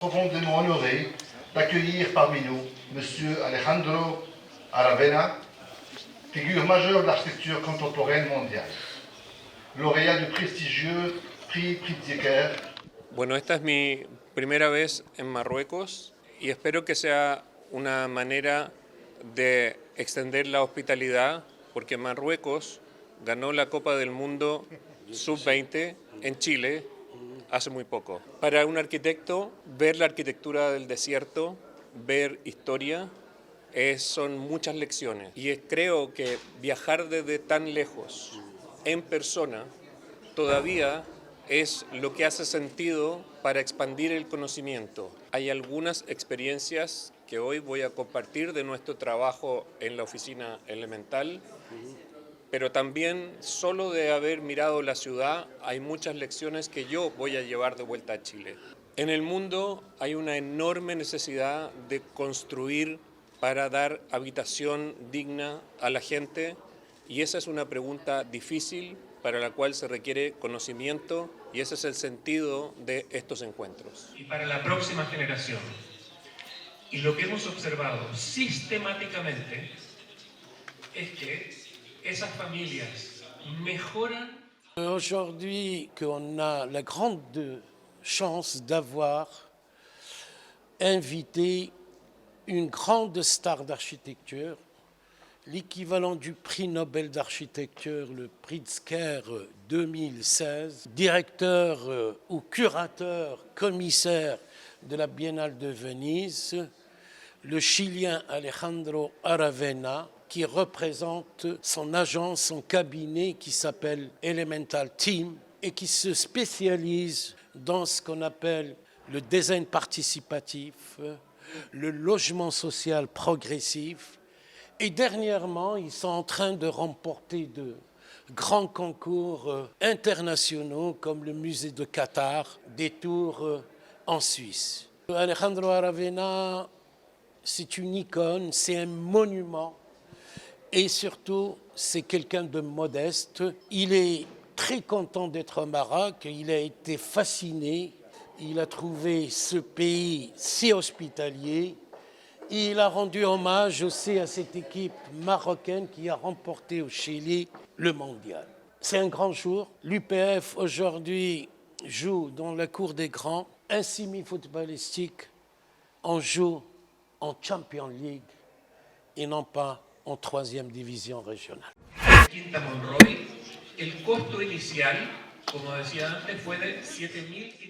Profondément honoré d'accueillir parmi nous M. Alejandro Aravena, figure majeure de l'architecture contemporaine mondiale, lauréat du prestigieux prix Pritzker. Bueno, esta es mi primera vez en Marruecos y espero que sea una manera de extender la hospitalidad, porque Marruecos ganó la Copa del Mundo Sub-20 en Chile hace muy poco. Para un arquitecto, ver la arquitectura del desierto, ver historia, son muchas lecciones. Y creo que viajar desde tan lejos, en persona, todavía es lo que hace sentido para expandir el conocimiento. Hay algunas experiencias que hoy voy a compartir de nuestro trabajo en la oficina Elemental, pero también solo de haber mirado la ciudad hay muchas lecciones que yo voy a llevar de vuelta a Chile. En el mundo hay una enorme necesidad de construir para dar habitación digna a la gente, y esa es una pregunta difícil para la cual se requiere conocimiento, y ese es el sentido de estos encuentros. Y para la próxima generación. Y lo que hemos observado sistemáticamente es que esas familias mejoran. Aujourd'hui, qu'on a la grande chance d'avoir invité une grande star d'architecture, l'équivalent du prix Nobel d'architecture, le Pritzker 2016, directeur ou curateur, commissaire de la Biennale de Venise, le Chilien Alejandro Aravena, qui représente son agence, son cabinet qui s'appelle Elemental Team et qui se spécialise dans ce qu'on appelle le design participatif, le logement social progressif. Et dernièrement, ils sont en train de remporter de grands concours internationaux comme le musée de Qatar, des tours en Suisse. Alejandro Aravena, c'est une icône, c'est un monument. Et surtout, c'est quelqu'un de modeste. Il est très content d'être au Maroc. Il a été fasciné. Il a trouvé ce pays si hospitalier. Et il a rendu hommage aussi à cette équipe marocaine qui a remporté au Chili le mondial. C'est un grand jour. L'UPF aujourd'hui joue dans la cour des grands. Un semi-footballistique, on joue en Champions League et non pas en 3e division régionale. Quinta Monroy, el costo inicial, como decía antes, fue de 7.500.